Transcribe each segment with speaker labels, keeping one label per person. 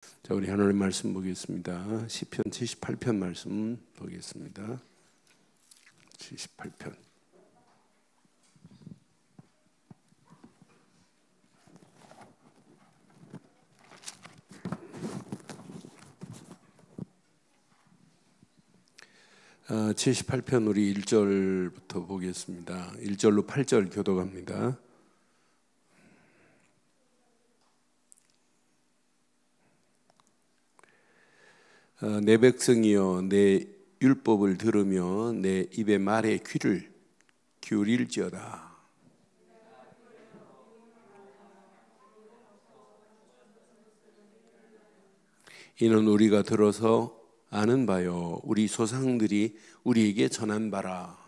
Speaker 1: 자, 우리 하나님 말씀 보겠습니다. 시편 78편 말씀 보겠습니다. 78편. 아, 78편 우리 1절부터 보겠습니다. 1절로 8절 교독합니다. 내 백성이여 내 율법을 들으며 내 입의 말에 귀를 기울일지어다. 이는 우리가 들어서 아는 바요 우리 조상들이 우리에게 전한 바라.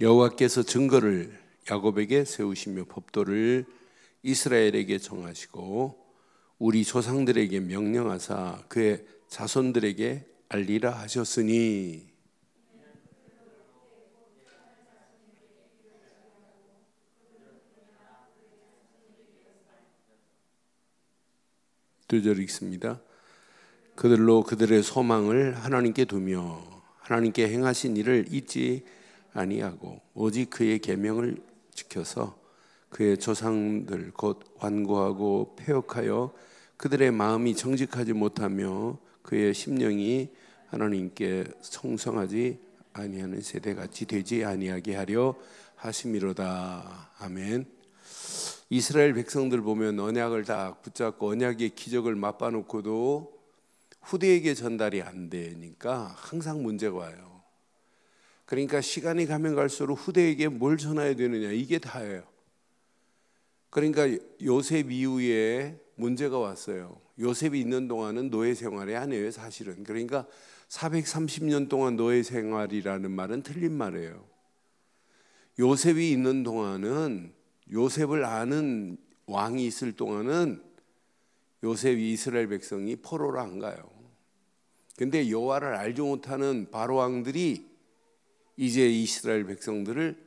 Speaker 1: 여호와께서 증거를 야곱에게 세우시며 법도를 이스라엘에게 정하시고 우리 조상들에게 명령하사 그의 자손들에게 알리라 하셨으니. 두 절 읽습니다. 그들로 그들의 소망을 하나님께 두며 하나님께 행하신 일을 잊지 아니하고 오직 그의 계명을 지켜서 그의 조상들 곧 완고하고 패역하여 그들의 마음이 정직하지 못하며 그의 심령이 하나님께 청성하지 아니하는 세대같이 되지 아니하게 하려 하심이로다. 아멘. 이스라엘 백성들 보면 언약을 다 붙잡고 언약의 기적을 맛봐놓고도 후대에게 전달이 안 되니까 항상 문제가 와요. 그러니까 시간이 가면 갈수록 후대에게 뭘 전해야 되느냐, 이게 다예요. 그러니까 요셉 이후에 문제가 왔어요. 요셉이 있는 동안은 노예 생활이 아니에요, 사실은. 그러니까 430년 동안 노예 생활이라는 말은 틀린 말이에요. 요셉이 있는 동안은, 요셉을 아는 왕이 있을 동안은 요셉이 이스라엘 백성이 포로를 안 가요. 근데 여호와를 알지 못하는 바로 왕들이 이제 이스라엘 백성들을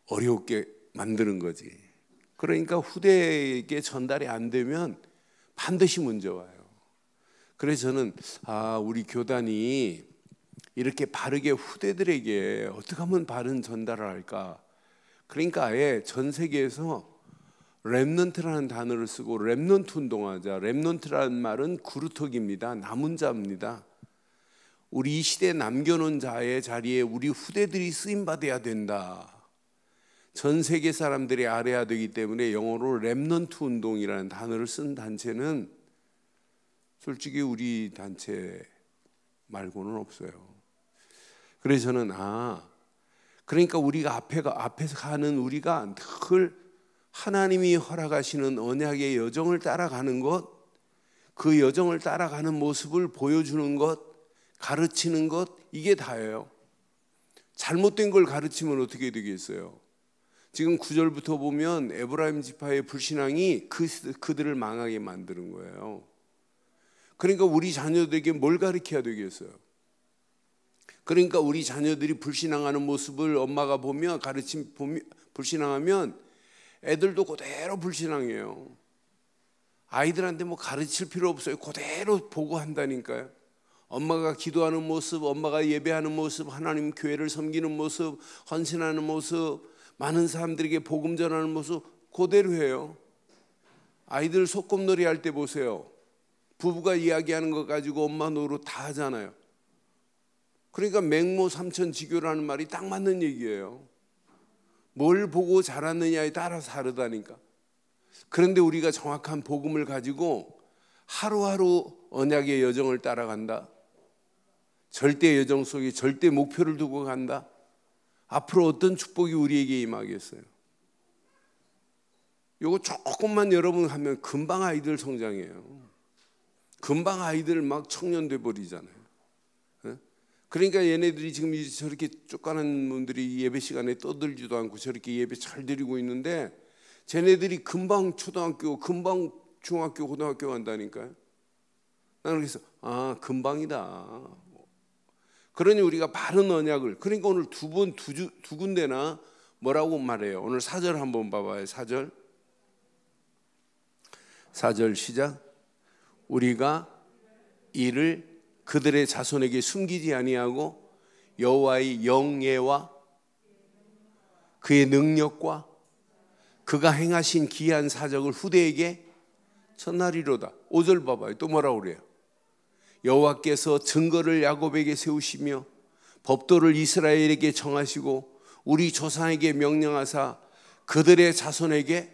Speaker 1: 어렵게 만드는 거지. 그러니까 후대에게 전달이 안 되면 반드시 문제 와요. 그래서 저는 우리 교단이 이렇게 바르게 후대들에게 어떻게 하면 바른 전달을 할까? 그러니까 아예 전 세계에서 렘넌트라는 단어를 쓰고 렘넌트 운동하자. 렘넌트라는 말은 구루터기입니다. 남은 자입니다. 우리 이 시대에 남겨놓은 자의 자리에 우리 후대들이 쓰임받아야 된다. 전 세계 사람들이 알아야 되기 때문에 영어로 렘넌트 운동이라는 단어를 쓴 단체는 솔직히 우리 단체 말고는 없어요. 그래서 저는 그러니까 우리가 앞에서 가는 우리가 늘 하나님이 허락하시는 언약의 여정을 따라가는 것, 그 여정을 따라가는 모습을 보여주는 것, 가르치는 것, 이게 다예요. 잘못된 걸 가르치면 어떻게 되겠어요? 지금 9절부터 보면 에브라임 지파의 불신앙이 그들을 망하게 만드는 거예요. 그러니까 우리 자녀들에게 뭘 가르쳐야 되겠어요? 그러니까 우리 자녀들이 불신앙하는 모습을 엄마가 보면 불신앙하면 애들도 그대로 불신앙해요. 아이들한테 뭐 가르칠 필요 없어요. 그대로 보고 한다니까요. 엄마가 기도하는 모습, 엄마가 예배하는 모습, 하나님 교회를 섬기는 모습, 헌신하는 모습, 많은 사람들에게 복음 전하는 모습 그대로 해요. 아이들 소꿉놀이 할 때 보세요. 부부가 이야기하는 것 가지고 엄마 노릇 다 하잖아요. 그러니까 맹모 삼천지교라는 말이 딱 맞는 얘기예요. 뭘 보고 자랐느냐에 따라서 다르다니까. 그런데 우리가 정확한 복음을 가지고 하루하루 언약의 여정을 따라간다. 절대 여정 속에 절대 목표를 두고 간다. 앞으로 어떤 축복이 우리에게 임하겠어요? 이거 조금만 여러분 하면 금방 아이들 성장해요. 금방 아이들 막 청년 돼 버리잖아요. 그러니까 얘네들이 지금 저렇게 쫓겨난 분들이 예배 시간에 떠들지도 않고 저렇게 예배 잘 드리고 있는데 쟤네들이 금방 초등학교, 금방 중학교, 고등학교 간다니까요. 나는 그래서 금방이다. 그러니 우리가 바른 언약을, 그러니까 오늘 두 군데나 뭐라고 말해요? 오늘 4절 한번 봐봐요. 4절 시작. 우리가 이를 그들의 자손에게 숨기지 아니하고 여호와의 영예와 그의 능력과 그가 행하신 기이한 사적을 후대에게 전하리로다. 5절 봐봐요. 또 뭐라고 그래요? 여호와께서 증거를 야곱에게 세우시며 법도를 이스라엘에게 정하시고 우리 조상에게 명령하사 그들의 자손에게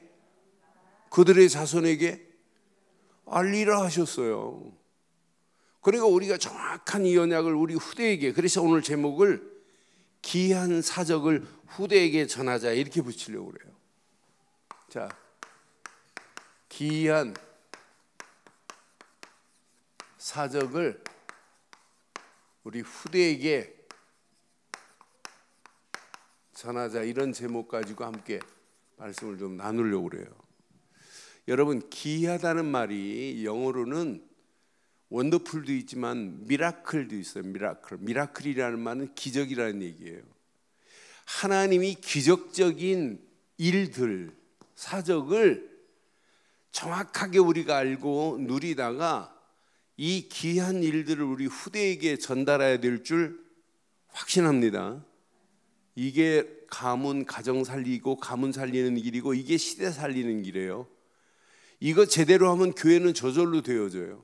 Speaker 1: 알리라 하셨어요. 그러니까 우리가 정확한 이 언약을 우리 후대에게, 그래서 오늘 제목을 기이한 사적을 후대에게 전하자 이렇게 붙이려고 그래요. 자, 기이한 사적을 우리 후대에게 전하자, 이런 제목 가지고 함께 말씀을 좀 나누려고 그래요. 여러분, 기이하다는 말이 영어로는 원더풀도 있지만 미라클도 있어요. 미라클이라는 말은 기적이라는 얘기예요. 하나님이 기적적인 일들, 사적을 정확하게 우리가 알고 누리다가 이 기이한 일들을 우리 후대에게 전달해야 될 줄 확신합니다. 이게 가정 살리고 가문 살리는 길이고, 이게 시대 살리는 길이에요. 이거 제대로 하면 교회는 저절로 되어져요.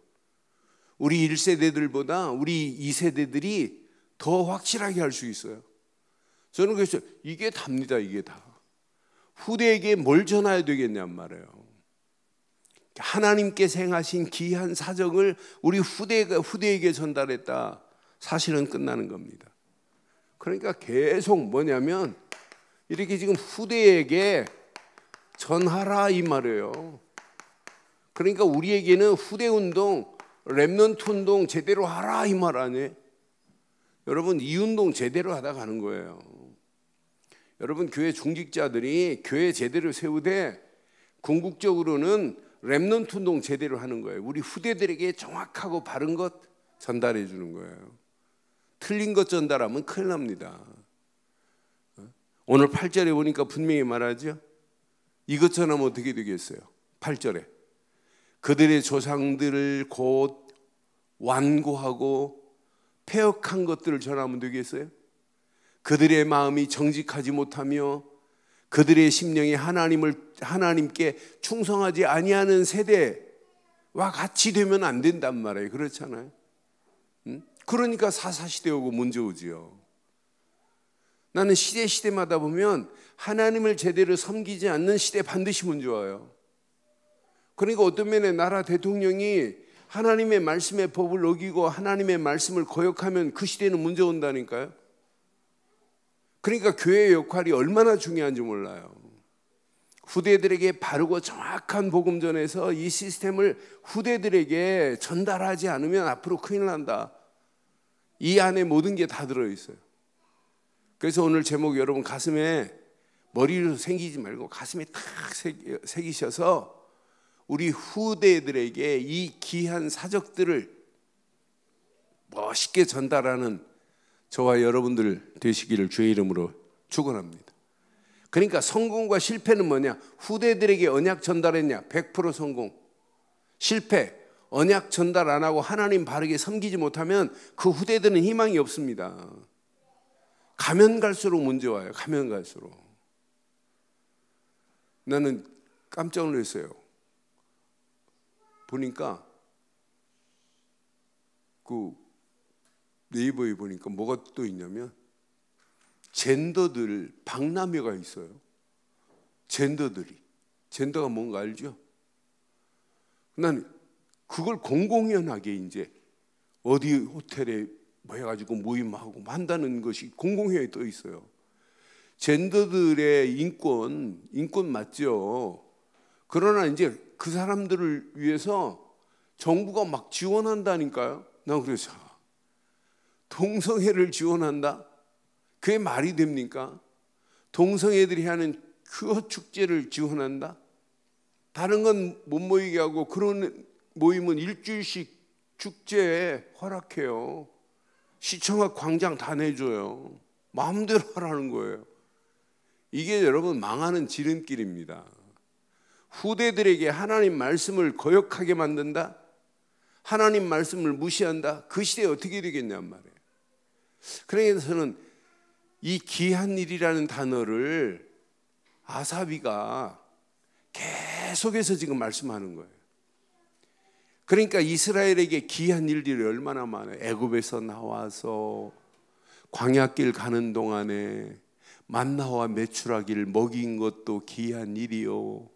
Speaker 1: 우리 1세대들보다 우리 2세대들이 더 확실하게 할 수 있어요. 저는 그래서 이게 답니다. 이게 다. 후대에게 뭘 전해야 되겠냔 말이에요. 하나님께서 행하신 기이한 사정을 우리 후대에게 전달했다. 사실은 끝나는 겁니다. 그러니까 계속 뭐냐면 이렇게 지금 후대에게 전하라 이 말이에요. 그러니까 우리에게는 후대 운동, 렘넌트 운동 제대로 하라 이 말 아니에요? 여러분, 이 운동 제대로 하다 가는 거예요. 여러분, 교회 중직자들이 교회 제대로 세우되 궁극적으로는 렘넌트 운동 제대로 하는 거예요. 우리 후대들에게 정확하고 바른 것 전달해 주는 거예요. 틀린 것 전달하면 큰일 납니다. 오늘 8절에 보니까 분명히 말하죠. 이것 전하면 어떻게 되겠어요? 8절에 그들의 조상들을 곧 완고하고 패역한 것들을 전하면 되겠어요? 그들의 마음이 정직하지 못하며 그들의 심령이 하나님께 충성하지 아니하는 세대와 같이 되면 안 된단 말이에요. 그렇잖아요. 그러니까 사사시대 오고 문제 오지요. 나는 시대마다 보면 하나님을 제대로 섬기지 않는 시대 반드시 문제 와요. 그러니까 어떤 면에 나라 대통령이 하나님의 말씀의 법을 어기고 하나님의 말씀을 거역하면 그 시대는 문제 온다니까요. 그러니까 교회의 역할이 얼마나 중요한지 몰라요. 후대들에게 바르고 정확한 복음 전해서 이 시스템을 후대들에게 전달하지 않으면 앞으로 큰일 난다. 이 안에 모든 게 다 들어있어요. 그래서 오늘 제목 여러분 가슴에 머리로 새기지 말고 가슴에 탁 새기셔서 우리 후대들에게 이 귀한 사적들을 멋있게 전달하는 저와 여러분들 되시기를 주의 이름으로 축원합니다. 그러니까 성공과 실패는 뭐냐? 후대들에게 언약 전달했냐? 100% 성공. 실패, 언약 전달 안 하고 하나님 바르게 섬기지 못하면 그 후대들은 희망이 없습니다. 가면 갈수록 문제 와요. 가면 갈수록. 나는 깜짝 놀랐어요. 보니까 그 네이버에 보니까 뭐가 또 있냐면 젠더들 박람회가 있어요. 젠더가 뭔가 알죠? 난 그걸 공공연하게 이제 어디 호텔에 뭐 해가지고 모임하고 한다는 것이 공공연하게 떠 있어요. 젠더들의 인권 맞죠? 그러나 이제 그 사람들을 위해서 정부가 막 지원한다니까요. 난 그래서 동성애를 지원한다? 그게 말이 됩니까? 동성애들이 하는 그 축제를 지원한다? 다른 건 못 모이게 하고 그런 모임은 일주일씩 축제에 허락해요. 시청 광장 다 내줘요. 마음대로 하라는 거예요. 이게 여러분 망하는 지름길입니다. 후대들에게 하나님 말씀을 거역하게 만든다? 하나님 말씀을 무시한다? 그 시대에 어떻게 되겠냔 말이에요. 그래서 저는 이 귀한 일이라는 단어를 아사비가 계속해서 지금 말씀하는 거예요. 그러니까 이스라엘에게 귀한 일들이 얼마나 많아요. 애굽에서 나와서 광야길 가는 동안에 만나와 메추라기를 먹인 것도 귀한 일이요,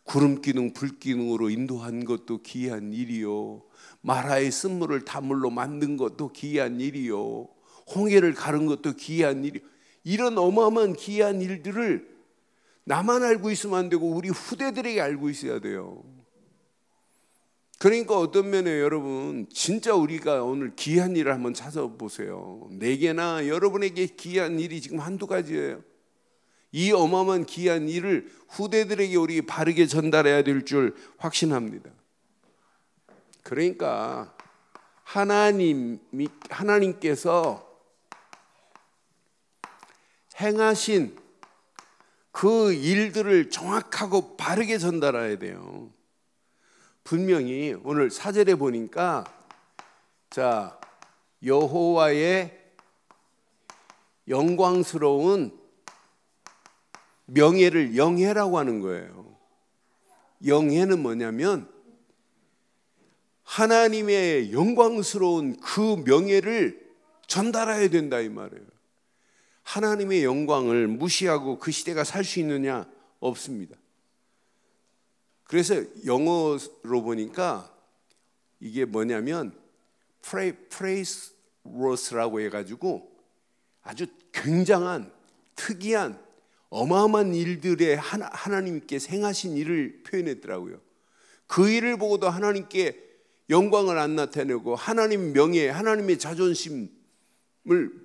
Speaker 1: 구름 기둥 불 기둥으로 인도한 것도 귀한 일이요, 마라의 쓴물을 다물로 만든 것도 귀한 일이요, 홍해를 가른 것도 귀한 일이요. 이런 어마어마한 귀한 일들을 나만 알고 있으면 안 되고 우리 후대들에게 알고 있어야 돼요. 그러니까 어떤 면에 여러분 진짜 우리가 오늘 귀한 일을 한번 찾아보세요. 내게나 여러분에게 귀한 일이 지금 한두 가지예요. 이 어마어마한 귀한 일을 후대들에게 우리 바르게 전달해야 될 줄 확신합니다. 그러니까 하나님께서 행하신 그 일들을 정확하고 바르게 전달해야 돼요. 분명히 오늘 4절에 보니까 자, 여호와의 영광스러운 명예를 영예라고 하는 거예요. 영예는 뭐냐면 하나님의 영광스러운 그 명예를 전달해야 된다 이 말이에요. 하나님의 영광을 무시하고 그 시대가 살 수 있느냐? 없습니다. 그래서 영어로 보니까 이게 뭐냐면 praiseworth라고 해가지고 아주 굉장한 특이한 어마어마한 일들에 하나님께 행하신 일을 표현했더라고요. 그 일을 보고도 하나님께 영광을 안 나타내고 하나님 명예, 하나님의 자존심을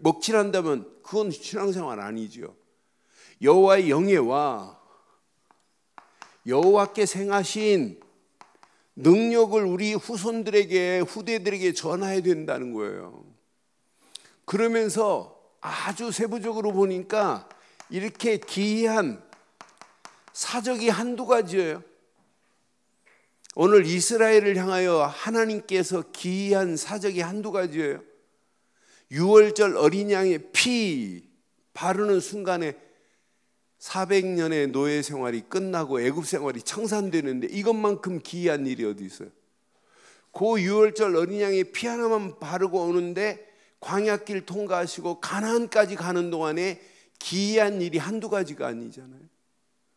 Speaker 1: 먹칠한다면 그건 신앙생활 아니죠. 여호와의 영예와 여호와께 행하신 능력을 우리 후손들에게, 후대들에게 전해야 된다는 거예요. 그러면서 아주 세부적으로 보니까 이렇게 기이한 사적이 한두 가지예요. 오늘 이스라엘을 향하여 하나님께서 기이한 사적이 한두 가지예요. 유월절 어린 양의 피 바르는 순간에 400년의 노예 생활이 끝나고 애굽 생활이 청산되는데 이것만큼 기이한 일이 어디 있어요? 그 유월절 어린 양의 피 하나만 바르고 오는데 광야길 통과하시고 가나안까지 가는 동안에 기이한 일이 한두 가지가 아니잖아요.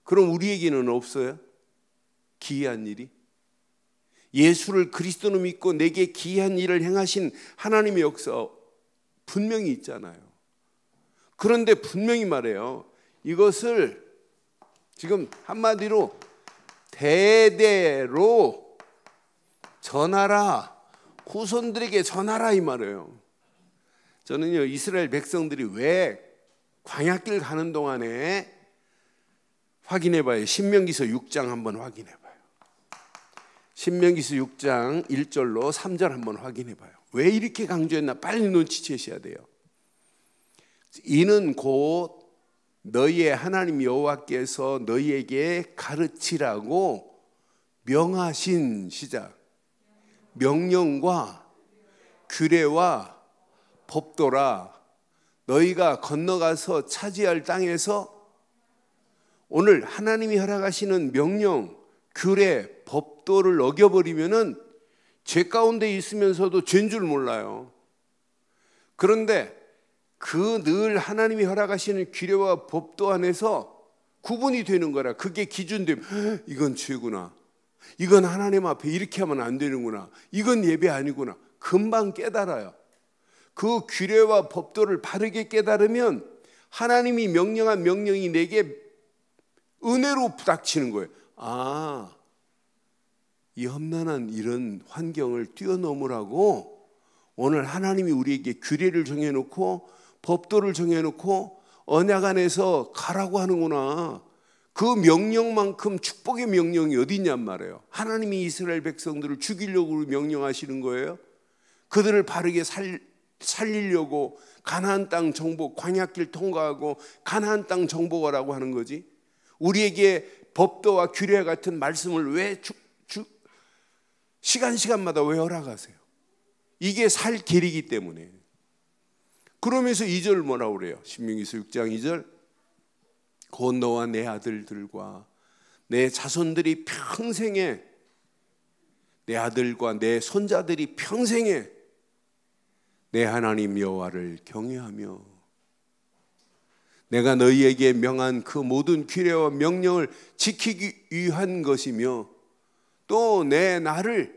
Speaker 1: 그럼 우리에게는 없어요? 기이한 일이? 예수를 그리스도로 믿고 내게 기이한 일을 행하신 하나님의 역사 분명히 있잖아요. 그런데 분명히 말해요. 이것을 지금 한마디로 대대로 전하라, 후손들에게 전하라 이 말이에요. 저는요 이스라엘 백성들이 왜 광야길 가는 동안에 확인해봐요. 신명기서 6장 한번 확인해봐요. 신명기서 6장 1절로 3절 한번 확인해봐요. 왜 이렇게 강조했나 빨리 눈치채셔야 돼요. 이는 곧 너희의 하나님 여호와께서 너희에게 가르치라고 명하신 시작 명령과 규례와 법도라. 너희가 건너가서 차지할 땅에서 오늘 하나님이 허락하시는 명령, 규례, 법도를 어겨버리면은 죄 가운데 있으면서도 죄인 줄 몰라요. 그런데 그 늘 하나님이 허락하시는 규례와 법도 안에서 구분이 되는 거라. 그게 기준되면 이건 죄구나, 이건 하나님 앞에 이렇게 하면 안 되는구나, 이건 예배 아니구나 금방 깨달아요. 그 규례와 법도를 바르게 깨달으면 하나님이 명령한 명령이 내게 은혜로 부닥치는 거예요. 아, 이 험난한 이런 환경을 뛰어넘으라고 오늘 하나님이 우리에게 규례를 정해놓고 법도를 정해놓고 언약 안에서 가라고 하는구나. 그 명령만큼 축복의 명령이 어디 있냔 말이에요. 하나님이 이스라엘 백성들을 죽이려고 명령하시는 거예요. 그들을 바르게 살리려고 가나안 땅 정복, 광야길 통과하고 가나안 땅 정복하라고 하는 거지. 우리에게 법도와 규례 같은 말씀을 왜 시간마다 왜 허락하세요? 이게 살 길이기 때문에. 그러면서 2절 뭐라고 그래요? 신명기서 6장 2절, 곧 너와 내 아들들과 내 자손들이 평생에, 내 아들과 내 손자들이 평생에 내 하나님 여호와를 경외하며 내가 너희에게 명한 그 모든 규례와 명령을 지키기 위한 것이며, 또 내 날을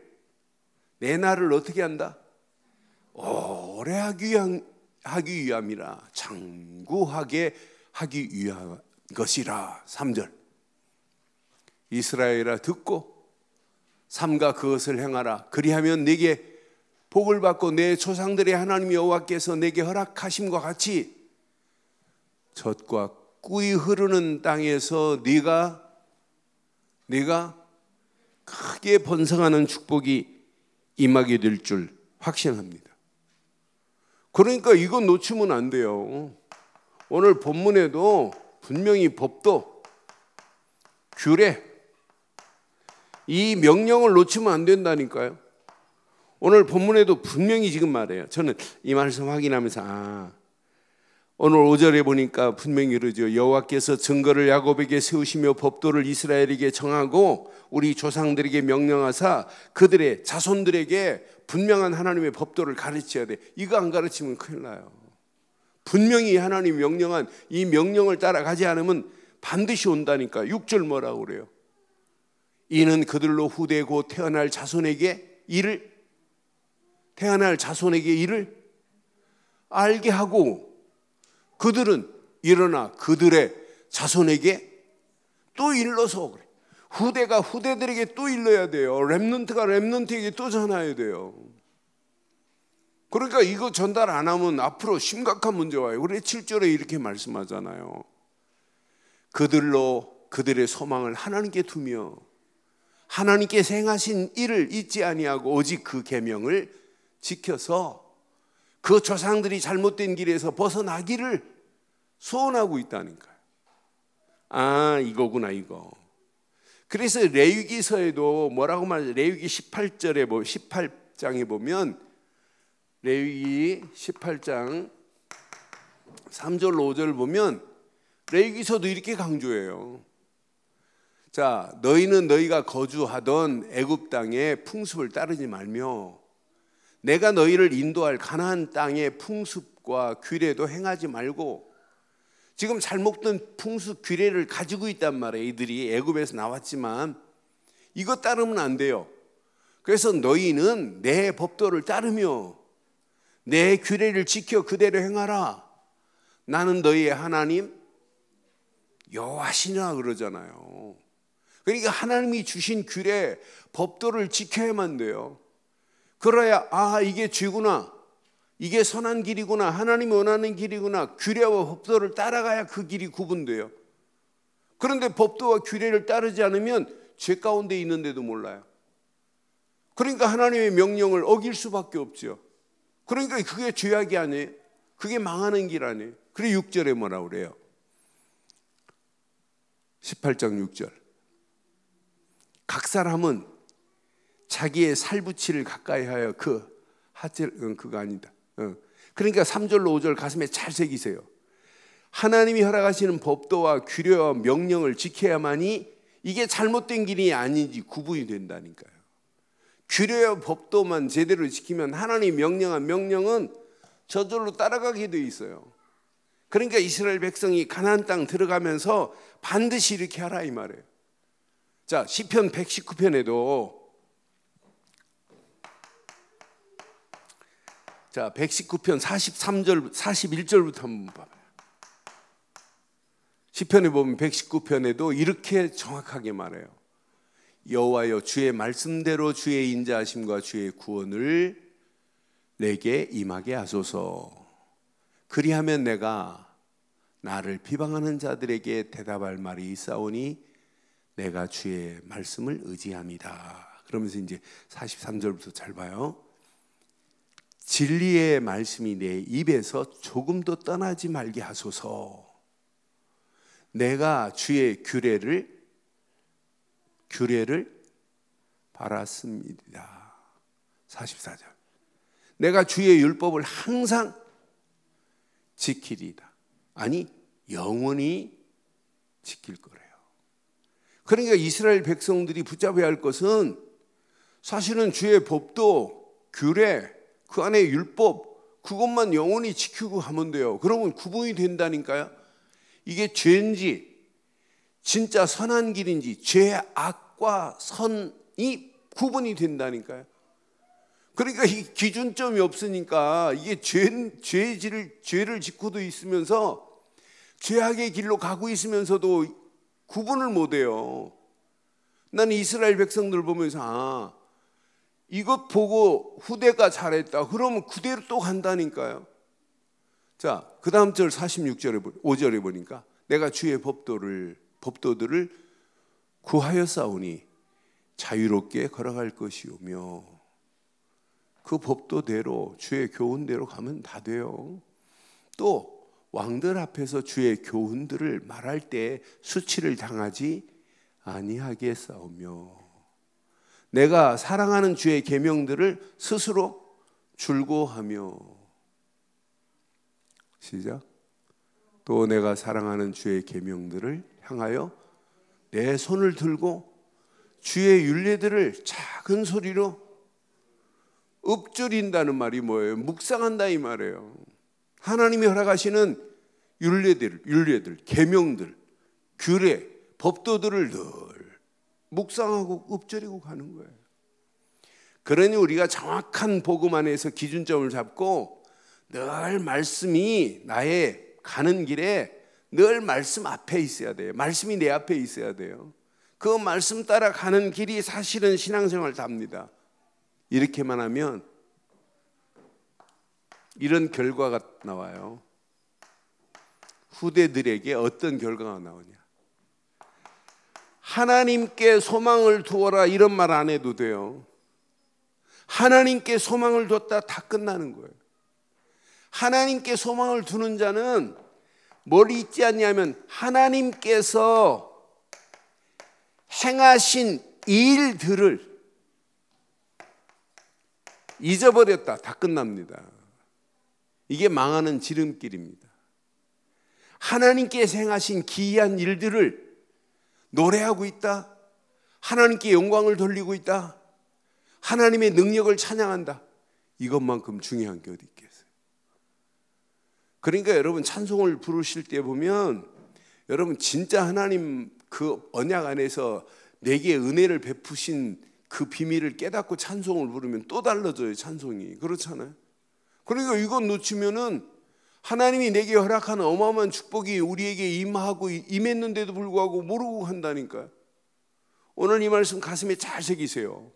Speaker 1: 어떻게 한다? 오래 하기 위함이라, 장구하게 하기 위한 것이라. 3절, 이스라엘아 듣고 삼가 그것을 행하라. 그리하면 네게 복을 받고 내 조상들의 하나님 여호와께서 내게 허락하심과 같이 젖과 꿀이 흐르는 땅에서 네가 크게 번성하는 축복이 임하게 될 줄 확신합니다. 그러니까 이건 놓치면 안 돼요. 오늘 본문에도 분명히 법도, 규례, 이 명령을 놓치면 안 된다니까요. 오늘 본문에도 분명히 지금 말해요. 저는 이 말씀 확인하면서 오늘 5절에 보니까 분명히 그러죠. 여호와께서 증거를 야곱에게 세우시며 법도를 이스라엘에게 정하고 우리 조상들에게 명령하사 그들의 자손들에게 분명한 하나님의 법도를 가르쳐야 돼. 이거 안 가르치면 큰일 나요. 분명히 하나님 명령한 이 명령을 따라가지 않으면 반드시 온다니까. 6절 뭐라고 그래요? 이는 그들로 후대 곧 태어날 자손에게 일을 알게 하고 그들은 일어나 그들의 자손에게 또 일러서 그래. 후대가 후대들에게 또 일러야 돼요. 렘넌트가 렘넌트에게 또 전해야 돼요. 그러니까 이거 전달 안 하면 앞으로 심각한 문제가 와요. 그래 7절에 이렇게 말씀하잖아요. 그들로 그들의 소망을 하나님께 두며 하나님께서 행하신 일을 잊지 아니하고 오직 그 계명을 지켜서 그 조상들이 잘못된 길에서 벗어나기를 소원하고 있다니까요. 이거구나 이거. 그래서 레위기서에도 뭐라고 말하죠? 레위기 18장에 보면 레위기 18장 3절 5절 보면 레위기서도 이렇게 강조해요. 자, 너희는 너희가 거주하던 애굽 땅의 풍습을 따르지 말며 내가 너희를 인도할 가나안 땅의 풍습과 규례도 행하지 말고, 지금 잘못된 풍습 규례를 가지고 있단 말이에요. 이들이 애굽에서 나왔지만 이거 따르면 안 돼요. 그래서 너희는 내 법도를 따르며 내 규례를 지켜 그대로 행하라. 나는 너희의 하나님 여호와시니라 그러잖아요. 그러니까 하나님이 주신 규례, 법도를 지켜야만 돼요. 그래야 이게 죄구나, 이게 선한 길이구나, 하나님이 원하는 길이구나, 규례와 법도를 따라가야 그 길이 구분돼요. 그런데 법도와 규례를 따르지 않으면 죄 가운데 있는데도 몰라요. 그러니까 하나님의 명령을 어길 수밖에 없죠. 그러니까 그게 죄악이 아니에요. 그게 망하는 길 아니에요. 그리고 6절에 뭐라고 그래요? 18장 6절, 각 사람은 자기의 살붙이를 가까이 하여 그거 아니다. 그러니까 3절로 5절 가슴에 잘 새기세요. 하나님이 허락하시는 법도와 규례와 명령을 지켜야만이 이게 잘못된 길이 아닌지 구분이 된다니까요. 규례와 법도만 제대로 지키면 하나님이 명령한 명령은 저절로 따라가게 돼 있어요. 그러니까 이스라엘 백성이 가나안 땅 들어가면서 반드시 이렇게 하라 이 말이에요. 자, 시편 119편에도 119편 43절 41절부터 한번 봐봐요. 시편에 보면 119편에도 이렇게 정확하게 말해요. 여호와여, 주의 말씀대로 주의 인자하심과 주의 구원을 내게 임하게 하소서. 그리하면 내가 나를 비방하는 자들에게 대답할 말이 있사오니 내가 주의 말씀을 의지합니다. 그러면서 이제 43절부터 잘 봐요. 진리의 말씀이 내 입에서 조금도 떠나지 말게 하소서. 내가 주의 규례를 바랐습니다. 44절. 내가 주의 율법을 항상 지키리다. 아니, 영원히 지킬 거래요. 그러니까 이스라엘 백성들이 붙잡아야 할 것은 사실은 주의 법도, 규례, 그 안에 율법, 그것만 영원히 지키고 가면 돼요. 그러면 구분이 된다니까요. 이게 죄인지 진짜 선한 길인지 죄악과 선이 구분이 된다니까요. 그러니까 이 기준점이 없으니까 이게 죄를 짓고도 있으면서 죄악의 길로 가고 있으면서도 구분을 못해요. 나는 이스라엘 백성들 보면서 이것 보고 후대가 잘했다 그러면 그대로 또 간다니까요. 자, 그 다음 절 46절에 5절에 보니까 내가 주의 법도들을 구하여 싸우니 자유롭게 걸어갈 것이오며, 그 법도대로 주의 교훈대로 가면 다 돼요. 또 왕들 앞에서 주의 교훈들을 말할 때 수치를 당하지 아니하게 싸우며, 내가 사랑하는 주의 계명들을 스스로 줄고하며. 시작. 또 내가 사랑하는 주의 계명들을 향하여 내 손을 들고 주의 율례들을 작은 소리로 읊조린다는 말이 뭐예요? 묵상한다 이 말이에요. 하나님이 허락하시는 율례들, 계명들, 규례, 법도들을 늘 묵상하고 읊조리고 가는 거예요. 그러니 우리가 정확한 복음 안에서 기준점을 잡고 늘 말씀이 나의 가는 길에 늘 말씀 앞에 있어야 돼요. 말씀이 내 앞에 있어야 돼요. 그 말씀 따라 가는 길이 사실은 신앙생활 답니다. 이렇게만 하면 이런 결과가 나와요. 후대들에게 어떤 결과가 나오냐? 하나님께 소망을 두어라 이런 말 안 해도 돼요. 하나님께 소망을 뒀다 다 끝나는 거예요. 하나님께 소망을 두는 자는 뭘 잊지 않냐면 하나님께서 행하신 일들을 잊어버렸다 다 끝납니다. 이게 망하는 지름길입니다. 하나님께서 행하신 기이한 일들을 노래하고 있다, 하나님께 영광을 돌리고 있다, 하나님의 능력을 찬양한다, 이것만큼 중요한 게 어디 있겠어요. 그러니까 여러분 찬송을 부르실 때 보면 여러분 진짜 하나님 그 언약 안에서 내게 은혜를 베푸신 그 비밀을 깨닫고 찬송을 부르면 또 달라져요. 찬송이 그렇잖아요. 그러니까 이것 놓치면은 하나님이 내게 허락하는 어마어마한 축복이 우리에게 임하고 임했는데도 불구하고 모르고 한다니까요. 오늘 이 말씀 가슴에 잘 새기세요.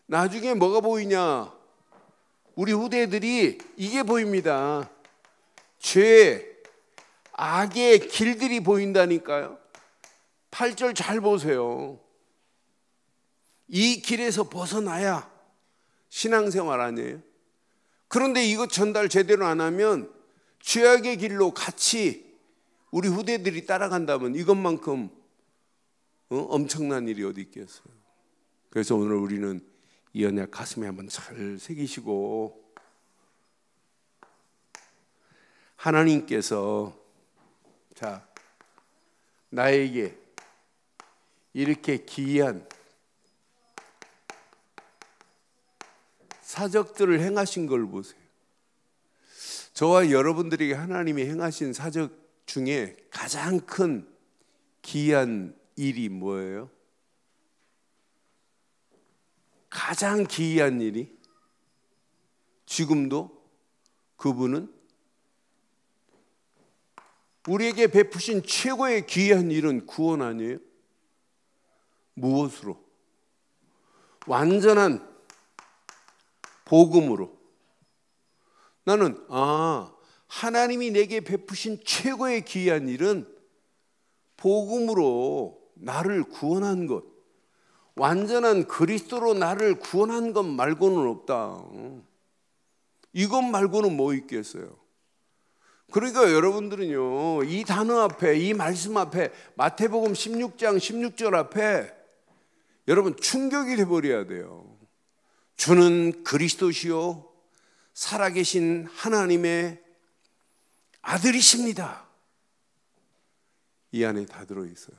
Speaker 1: 나중에 뭐가 보이냐? 우리 후대들이 이게 보입니다. 죄, 악의 길들이 보인다니까요. 8절 잘 보세요. 이 길에서 벗어나야 신앙생활 아니에요? 그런데 이거 전달 제대로 안 하면 죄악의 길로 같이 우리 후대들이 따라간다면 이것만큼 엄청난 일이 어디 있겠어요. 그래서 오늘 우리는 이 언약 가슴에 한번 잘 새기시고, 하나님께서 자 나에게 이렇게 기이한 사적들을 행하신 걸 보세요. 저와 여러분들에게 하나님이 행하신 사적 중에 가장 큰 기이한 일이 뭐예요? 가장 기이한 일이 지금도 그분은 우리에게 베푸신 최고의 귀한 일은 구원 아니에요? 무엇으로? 완전한 복음으로. 나는 하나님이 내게 베푸신 최고의 귀한 일은 복음으로 나를 구원한 것, 완전한 그리스도로 나를 구원한 것 말고는 없다. 이것 말고는 뭐 있겠어요? 그러니까 여러분들은요, 이 단어 앞에, 이 말씀 앞에, 마태복음 16장 16절 앞에 여러분 충격이 돼버려야 돼요. 주는 그리스도시요 살아계신 하나님의 아들이십니다. 이 안에 다 들어있어요.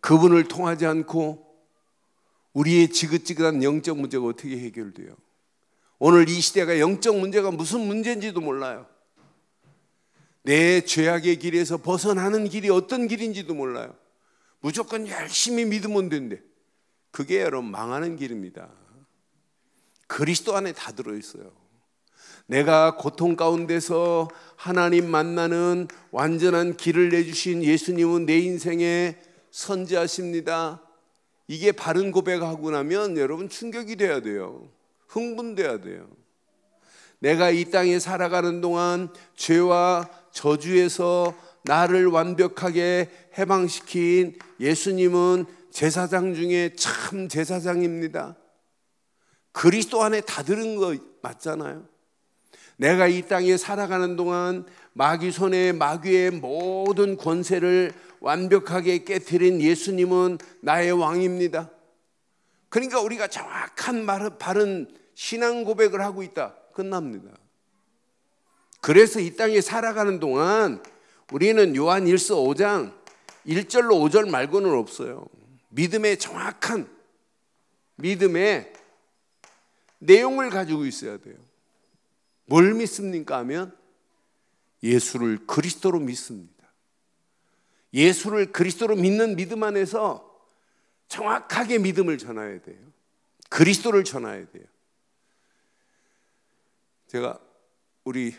Speaker 1: 그분을 통하지 않고 우리의 지긋지긋한 영적 문제가 어떻게 해결돼요? 오늘 이 시대가 영적 문제가 무슨 문제인지도 몰라요. 내 죄악의 길에서 벗어나는 길이 어떤 길인지도 몰라요. 무조건 열심히 믿으면 된대. 그게 여러분 망하는 길입니다. 그리스도 안에 다 들어있어요. 내가 고통 가운데서 하나님 만나는 완전한 길을 내주신 예수님은 내 인생의 선지하십니다. 이게 바른 고백하고 나면 여러분 충격이 돼야 돼요. 흥분돼야 돼요. 내가 이 땅에 살아가는 동안 죄와 저주에서 나를 완벽하게 해방시킨 예수님은 제사장 중에 참 제사장입니다. 그리스도 안에 다 들은 거 맞잖아요. 내가 이 땅에 살아가는 동안 마귀 손에 마귀의 모든 권세를 완벽하게 깨트린 예수님은 나의 왕입니다. 그러니까 우리가 정확한 바른 신앙 고백을 하고 있다. 끝납니다. 그래서 이 땅에 살아가는 동안 우리는 요한 1서 5장 1절로 5절 말고는 없어요. 믿음의 정확한 믿음의 내용을 가지고 있어야 돼요. 뭘 믿습니까 하면 예수를 그리스도로 믿습니다. 예수를 그리스도로 믿는 믿음 안에서 정확하게 믿음을 전해야 돼요. 그리스도를 전해야 돼요. 제가 우리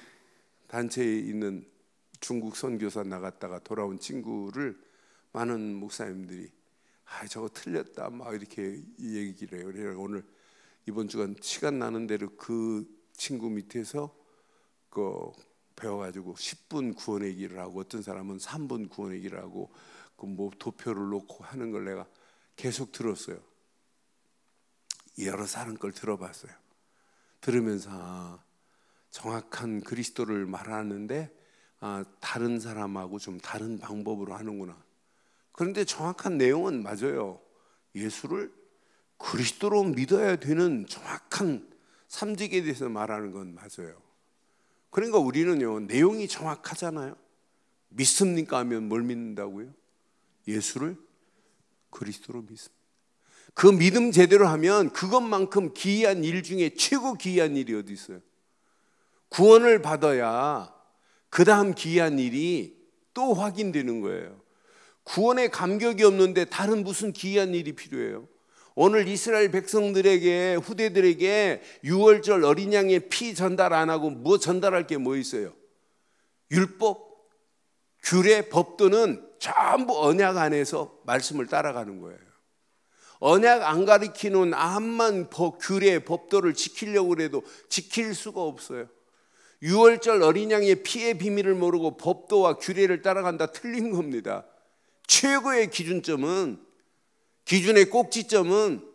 Speaker 1: 단체에 있는 중국 선교사 나갔다가 돌아온 친구를 많은 목사님들이 저거 틀렸다 막 이렇게 얘기를 해요. 그래서 오늘 이번 주간 시간 나는 대로 그 친구 밑에서 배워가지고 10분 구원의 길을 하고 어떤 사람은 3분 구원의 길을 하고 그 뭐 도표를 놓고 하는 걸 내가 계속 들었어요. 여러 사람 걸 들어봤어요. 들으면서 정확한 그리스도를 말하는데 다른 사람하고 좀 다른 방법으로 하는구나. 그런데 정확한 내용은 맞아요. 예수를 그리스도로 믿어야 되는 정확한 삼직에 대해서 말하는 건 맞아요. 그러니까 우리는요, 내용이 정확하잖아요. 믿습니까 하면 뭘 믿는다고요? 예수를 그리스도로 믿습니다. 그 믿음 제대로 하면 그것만큼 기이한 일 중에 최고 기이한 일이 어디 있어요? 구원을 받아야 그 다음 기이한 일이 또 확인되는 거예요. 구원에 감격이 없는데 다른 무슨 기이한 일이 필요해요? 오늘 이스라엘 백성들에게 후대들에게 6월절 어린 양의 피 전달 안 하고 뭐 전달할 게 뭐 있어요? 율법, 규례, 법도는 전부 언약 안에서 말씀을 따라가는 거예요. 언약 안 가리키는 암만 규례, 법도를 지키려고 해도 지킬 수가 없어요. 6월절 어린 양의 피의 비밀을 모르고 법도와 규례를 따라간다, 틀린 겁니다. 최고의 기준의 꼭지점은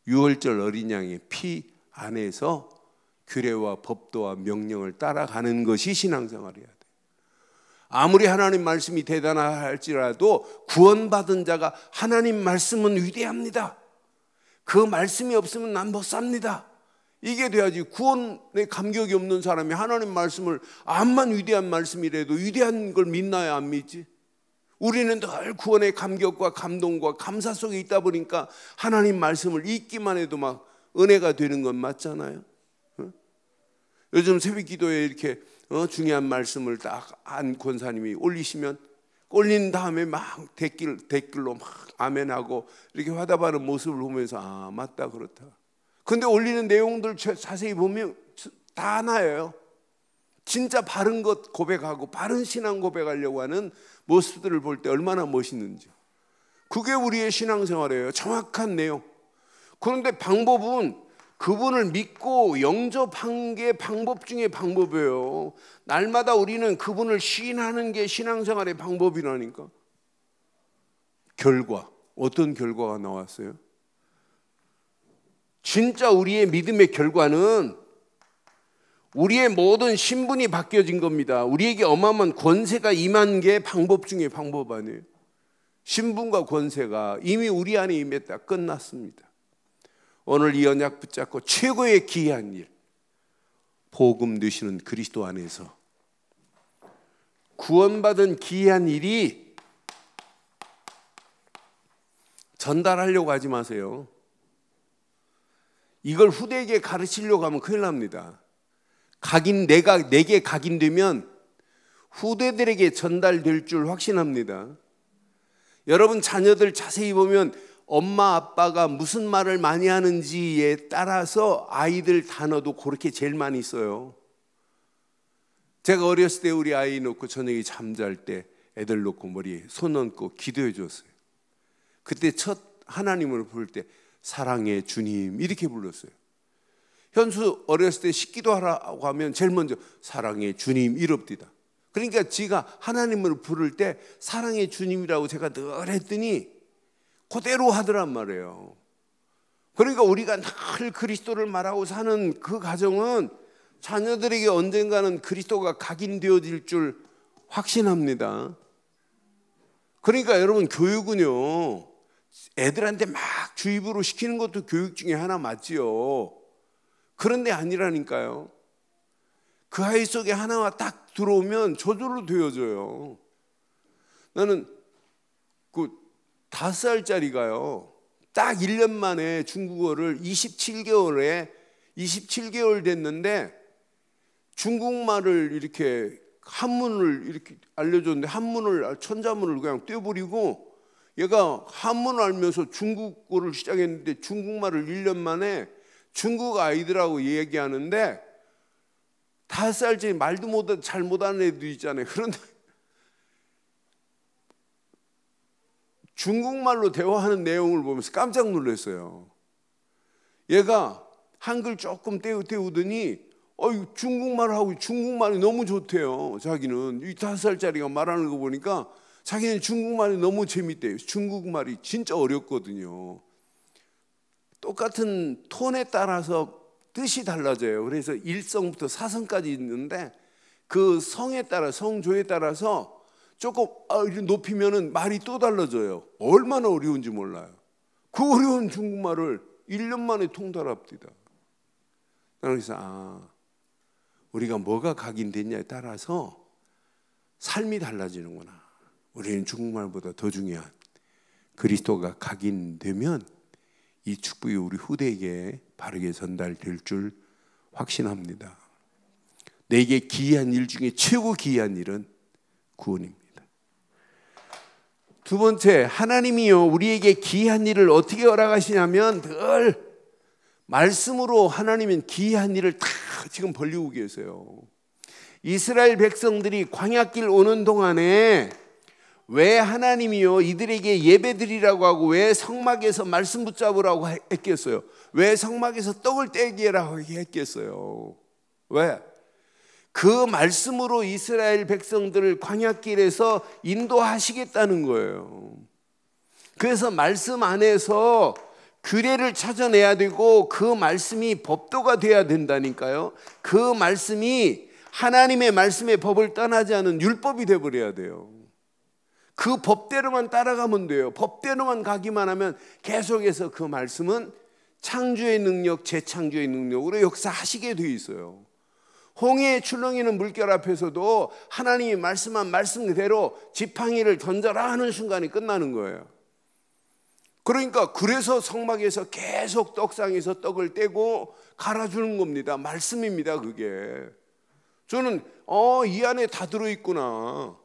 Speaker 1: 6월절 어린 양의 피 안에서 규례와 법도와 명령을 따라가는 것이 신앙생활이어야 돼요. 아무리 하나님 말씀이 대단하 할지라도 구원받은 자가 하나님 말씀은 위대합니다. 그 말씀이 없으면 난 못 삽니다. 이게 돼야지. 구원에 감격이 없는 사람이 하나님 말씀을 암만 위대한 말씀이라도 위대한 걸 믿나요, 안 믿지? 우리는 늘 구원의 감격과 감동과 감사 속에 있다 보니까 하나님 말씀을 읽기만 해도 막 은혜가 되는 건 맞잖아요. 요즘 새벽 기도에 이렇게 중요한 말씀을 딱 안 권사님이 올리시면 올린 다음에 막 댓글로 막 아멘하고 이렇게 화답하는 모습을 보면서 맞다 그렇다. 근데 올리는 내용들 자세히 보면 다 하나예요. 진짜 바른 것 고백하고 바른 신앙 고백하려고 하는 모습들을 볼 때 얼마나 멋있는지. 그게 우리의 신앙생활이에요. 정확한 내용. 그런데 방법은 그분을 믿고 영접한 게 방법 중에 방법이에요. 날마다 우리는 그분을 시인하는 게 신앙생활의 방법이라니까. 결과, 어떤 결과가 나왔어요? 진짜 우리의 믿음의 결과는 우리의 모든 신분이 바뀌어진 겁니다. 우리에게 어마어마한 권세가 임한 게 방법 중에 방법 아니에요. 신분과 권세가 이미 우리 안에 임했다. 끝났습니다. 오늘 이 언약 붙잡고 최고의 귀한 일, 복음 되시는 그리스도 안에서 구원받은 귀한 일이 전달하려고 하지 마세요. 이걸 후대에게 가르치려고 하면 큰일 납니다. 내게 각인되면 후대들에게 전달될 줄 확신합니다. 여러분 자녀들 자세히 보면 엄마 아빠가 무슨 말을 많이 하는지에 따라서 아이들 단어도 그렇게 제일 많이 써요. 제가 어렸을 때 우리 아이 놓고 저녁에 잠잘 때 애들 놓고 머리에 손 얹고 기도해 줬어요. 그때 첫 하나님을 부를 때 사랑의 주님 이렇게 불렀어요. 현수 어렸을 때 식기도 하라고 하면 제일 먼저 사랑의 주님 이럽디다. 그러니까 지가 하나님을 부를 때 사랑의 주님이라고 제가 늘 했더니 그대로 하더란 말이에요. 그러니까 우리가 늘 그리스도를 말하고 사는 그 가정은 자녀들에게 언젠가는 그리스도가 각인되어질 줄 확신합니다. 그러니까 여러분 교육은요, 애들한테 막 주입으로 시키는 것도 교육 중에 하나 맞지요. 그런데 아니라니까요. 그 아이 속에 하나가 딱 들어오면 저절로 되어져요. 나는 그 5살짜리가요 딱 1년 만에 중국어를 27개월 됐는데 중국말을 이렇게 한문을 이렇게 알려줬는데 한문을 천자문을 그냥 떼어버리고 얘가 한문을 알면서 중국어를 시작했는데 중국말을 1년 만에 중국 아이들하고 얘기하는데 5살짜리 말도 잘 못하는 애도 있잖아요. 그런데 중국말로 대화하는 내용을 보면서 깜짝 놀랐어요. 얘가 한글 조금 떼우더니 중국말하고 중국말이 너무 좋대요. 자기는 이 5살짜리가 말하는 거 보니까 자기는 중국말이 너무 재밌대요. 중국말이 진짜 어렵거든요. 똑같은 톤에 따라서 뜻이 달라져요. 그래서 1성부터 4성까지 있는데 그 성에 따라 성조에 따라서 조금 높이면은 말이 또 달라져요. 얼마나 어려운지 몰라요. 그 어려운 중국말을 1년 만에 통달합니다. 그래서 우리가 뭐가 각인됐냐에 따라서 삶이 달라지는구나. 우리는 중국말보다 더 중요한 그리스도가 각인되면 이 축복이 우리 후대에게 바르게 전달될 줄 확신합니다. 내게 기이한 일 중에 최고 기이한 일은 구원입니다. 두 번째, 하나님이요 우리에게 기이한 일을 어떻게 허락하시냐면 늘 말씀으로 하나님은 기이한 일을 다 지금 벌리고 계세요. 이스라엘 백성들이 광야길 오는 동안에 왜 하나님이요 이들에게 예배드리라고 하고 왜 성막에서 말씀 붙잡으라고 했겠어요? 왜 성막에서 떡을 떼기라고 했겠어요? 왜? 그 말씀으로 이스라엘 백성들을 광야길에서 인도하시겠다는 거예요. 그래서 말씀 안에서 규례를 찾아내야 되고 그 말씀이 법도가 돼야 된다니까요. 그 말씀이 하나님의 말씀의 법을 떠나지 않은 율법이 되어버려야 돼요. 그 법대로만 따라가면 돼요. 법대로만 가기만 하면 계속해서 그 말씀은 창조의 능력, 재창조의 능력으로 역사하시게 되어 있어요. 홍해에 출렁이는 물결 앞에서도 하나님이 말씀한 말씀 그대로 지팡이를 던져라 하는 순간이 끝나는 거예요. 그러니까 그래서 성막에서 계속 떡상에서 떡을 떼고 갈아주는 겁니다. 말씀입니다. 그게 저는 이 안에 다 들어있구나.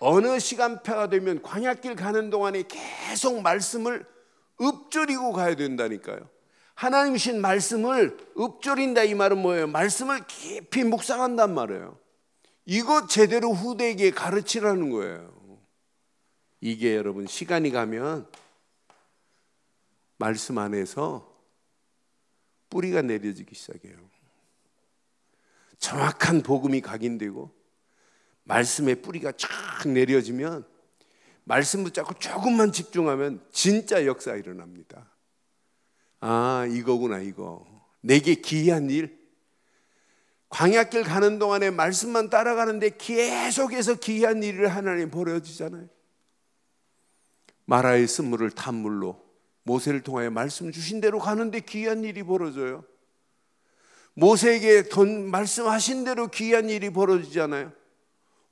Speaker 1: 어느 시간표가 되면 광야길 가는 동안에 계속 말씀을 읊조리고 가야 된다니까요. 하나님 주신 말씀을 읊조린다 이 말은 뭐예요? 말씀을 깊이 묵상한단 말이에요. 이거 제대로 후대에게 가르치라는 거예요. 이게 여러분 시간이 가면 말씀 안에서 뿌리가 내려지기 시작해요. 정확한 복음이 각인되고 말씀의 뿌리가 쫙 내려지면 말씀 붙잡고 조금만 집중하면 진짜 역사 일어납니다. 이거구나 이거. 내게 기이한 일, 광야길 가는 동안에 말씀만 따라가는데 계속해서 기이한 일을 하나님 벌어지잖아요. 마라의 쓴물을 탄물로 모세를 통하여 말씀 주신 대로 가는데 기이한 일이 벌어져요. 모세에게 말씀하신 대로 기이한 일이 벌어지잖아요.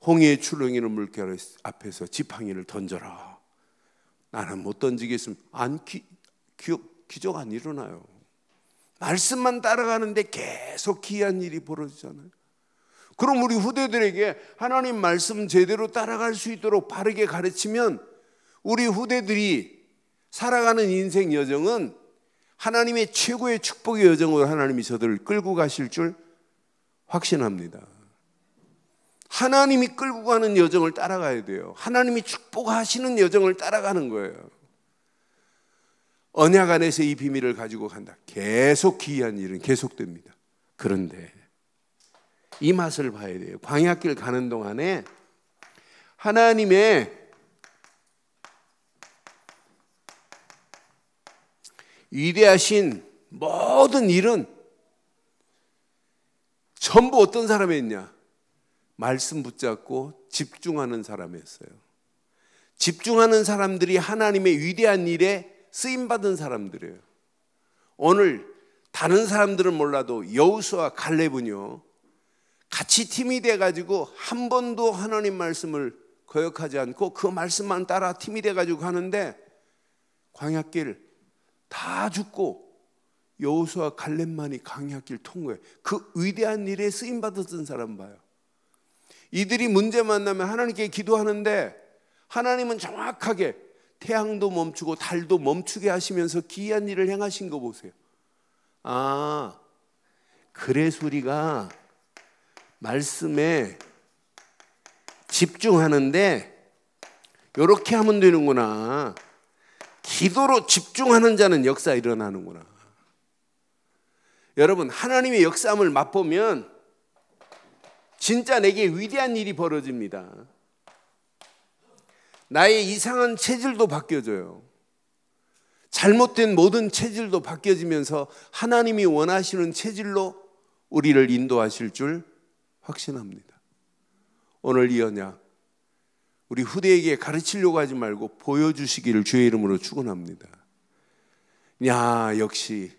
Speaker 1: 홍해의 출렁이는 물결 앞에서 지팡이를 던져라. 나는 못 던지겠습니다. 기적 안 일어나요. 말씀만 따라가는데 계속 기이한 일이 벌어지잖아요. 그럼 우리 후대들에게 하나님 말씀 제대로 따라갈 수 있도록 바르게 가르치면 우리 후대들이 살아가는 인생 여정은 하나님의 최고의 축복의 여정으로 하나님이 저들을 끌고 가실 줄 확신합니다. 하나님이 끌고 가는 여정을 따라가야 돼요. 하나님이 축복하시는 여정을 따라가는 거예요. 언약 안에서 이 비밀을 가지고 간다. 계속 기이한 일은 계속됩니다. 그런데 이 맛을 봐야 돼요. 광야길 가는 동안에 하나님의 위대하신 모든 일은 전부 어떤 사람이었냐? 말씀 붙잡고 집중하는 사람이었어요. 집중하는 사람들이 하나님의 위대한 일에 쓰임받은 사람들이에요. 오늘 다른 사람들은 몰라도 여호수아와 갈렙은요, 같이 팀이 돼가지고 한 번도 하나님 말씀을 거역하지 않고 그 말씀만 따라 팀이 돼가지고 가는데 광야길 다 죽고 여호수아와 갈렙만이 광야길 통과해. 그 위대한 일에 쓰임받았던 사람 봐요. 이들이 문제 만나면 하나님께 기도하는데 하나님은 정확하게 태양도 멈추고 달도 멈추게 하시면서 기이한 일을 행하신 거 보세요. 그래서 우리가 말씀에 집중하는데 이렇게 하면 되는구나. 기도로 집중하는 자는 역사 일어나는구나. 여러분, 하나님의 역사함을 맛보면 진짜 내게 위대한 일이 벌어집니다. 나의 이상한 체질도 바뀌어져요. 잘못된 모든 체질도 바뀌어지면서 하나님이 원하시는 체질로 우리를 인도하실 줄 확신합니다. 오늘 이 언약 우리 후대에게 가르치려고 하지 말고 보여주시기를 주의 이름으로 축원합니다. 야, 역시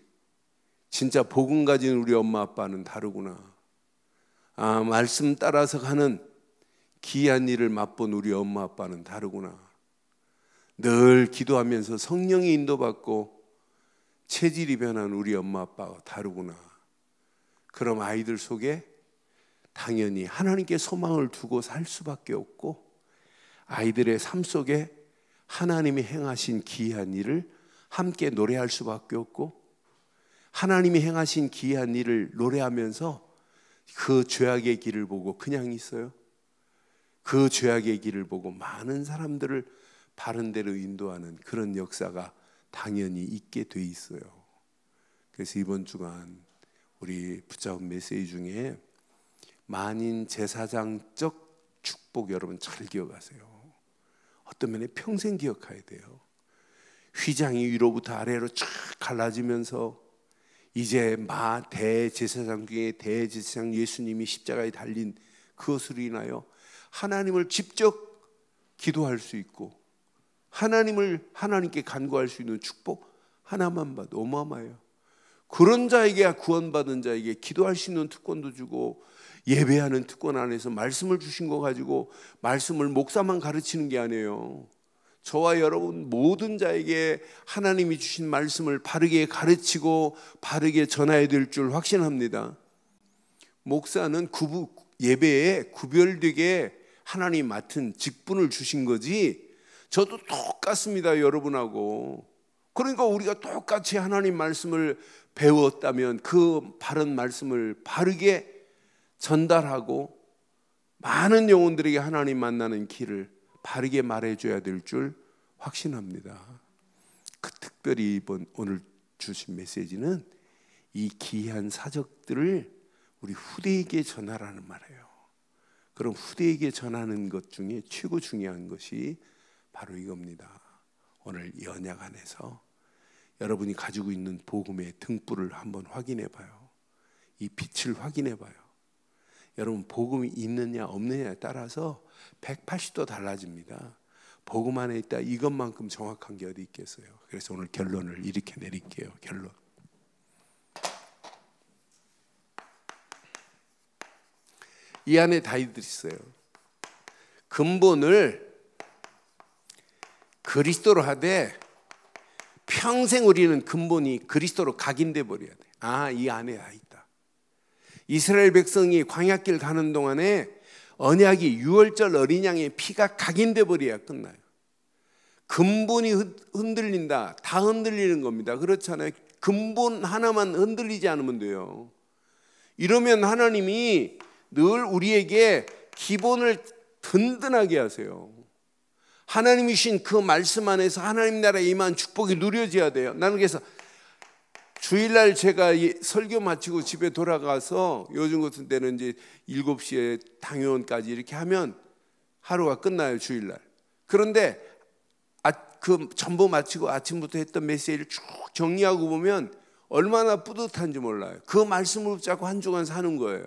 Speaker 1: 진짜 복음 가진 우리 엄마 아빠는 다르구나. 말씀 따라서 가는 기이한 일을 맛본 우리 엄마 아빠는 다르구나. 늘 기도하면서 성령의 인도받고 체질이 변한 우리 엄마 아빠가 다르구나. 그럼 아이들 속에 당연히 하나님께 소망을 두고 살 수밖에 없고 아이들의 삶 속에 하나님이 행하신 기이한 일을 함께 노래할 수밖에 없고 하나님이 행하신 기이한 일을 노래하면서 그 죄악의 길을 보고 그냥 있어요. 그 죄악의 길을 보고 많은 사람들을 바른 데로 인도하는 그런 역사가 당연히 있게 돼 있어요. 그래서 이번 주간 우리 붙잡은 메시지 중에 만인 제사장적 축복 여러분 잘 기억하세요. 어떤 면에 평생 기억해야 돼요. 휘장이 위로부터 아래로 쫙 갈라지면서 이제 대제사장 중에 대제사장 예수님이 십자가에 달린 그것으로 인하여 하나님을 직접 기도할 수 있고 하나님께 간구할 수 있는 축복 하나만 봐도 어마어마해요. 그런 자에게 구원받은 자에게 기도할 수 있는 특권도 주고 예배하는 특권 안에서 말씀을 주신 거 가지고 말씀을 목사만 가르치는 게 아니에요. 저와 여러분 모든 자에게 하나님이 주신 말씀을 바르게 가르치고 바르게 전해야 될 줄 확신합니다. 목사는 예배에 구별되게 하나님 맡은 직분을 주신 거지 저도 똑같습니다, 여러분하고. 그러니까 우리가 똑같이 하나님 말씀을 배웠다면 그 바른 말씀을 바르게 전달하고 많은 영혼들에게 하나님 만나는 길을 바르게 말해줘야 될 줄 확신합니다. 특별히 오늘 주신 메시지는 이 귀한 사적들을 우리 후대에게 전하라는 말이에요. 그럼 후대에게 전하는 것 중에 최고 중요한 것이 바로 이겁니다. 오늘 이 언약 안에서 여러분이 가지고 있는 복음의 등불을 한번 확인해 봐요. 이 빛을 확인해 봐요. 여러분 복음이 있느냐 없느냐에 따라서 180도 달라집니다. 복음 안에 있다 이것만큼 정확한 게 어디 있겠어요. 그래서 오늘 결론을 이렇게 내릴게요. 결론. 이 안에 다 있어요. 근본을 그리스도로 하되 평생 우리는 근본이 그리스도로 각인돼 버려야 돼. 아, 이 안에 다 있다. 이스라엘 백성이 광야길 가는 동안에 언약이 유월절 어린 양의 피가 각인돼 버려야 끝나요. 근본이 흔들린다. 다 흔들리는 겁니다. 그렇잖아요. 근본 하나만 흔들리지 않으면 돼요. 이러면 하나님이 늘 우리에게 기본을 든든하게 하세요. 하나님이 주신 그 말씀 안에서 하나님 나라에 임한 축복이 누려져야 돼요. 나는 그래서 주일날 제가 설교 마치고 집에 돌아가서 요즘 같은 때는 이제 7시에 당요원까지 이렇게 하면 하루가 끝나요. 주일날. 그런데 그 전부 마치고 아침부터 했던 메시지를 쭉 정리하고 보면 얼마나 뿌듯한지 몰라요. 그 말씀을 붙잡고 한 주간 사는 거예요.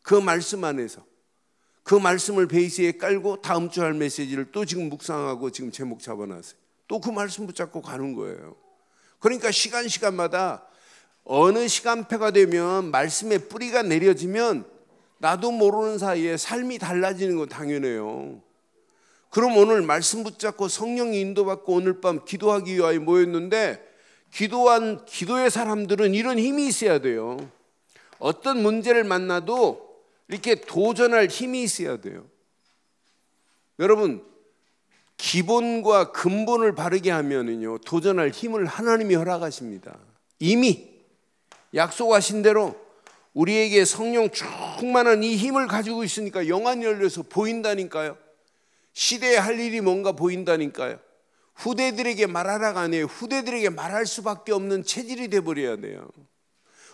Speaker 1: 그 말씀 안에서. 그 말씀을 베이스에 깔고 다음 주 할 메시지를 또 지금 묵상하고 지금 제목 잡아놨어요. 또 그 말씀 붙잡고 가는 거예요. 그러니까 시간마다 어느 시간표가 되면 말씀의 뿌리가 내려지면 나도 모르는 사이에 삶이 달라지는 거 당연해요. 그럼 오늘 말씀 붙잡고 성령이 인도받고 오늘 밤 기도하기 위하여 모였는데 기도의 사람들은 이런 힘이 있어야 돼요. 어떤 문제를 만나도 이렇게 도전할 힘이 있어야 돼요. 여러분, 기본과 근본을 바르게 하면은요, 도전할 힘을 하나님이 허락하십니다. 이미 약속하신 대로 우리에게 성령 충만한 이 힘을 가지고 있으니까 영안이 열려서 보인다니까요. 시대에 할 일이 뭔가 보인다니까요. 후대들에게 말하라가 아니에요. 후대들에게 말할 수밖에 없는 체질이 돼버려야 돼요.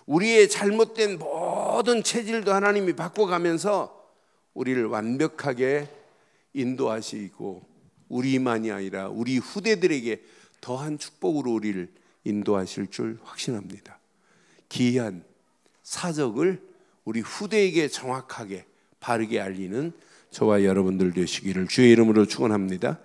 Speaker 1: 우리의 잘못된 모든 체질도 하나님이 바꿔가면서 우리를 완벽하게 인도하시고 우리만이 아니라 우리 후대들에게 더한 축복으로 우리를 인도하실 줄 확신합니다. 기이한 사적을 우리 후대에게 정확하게 바르게 알리는 저와 여러분들 되시기를 주의 이름으로 축원합니다.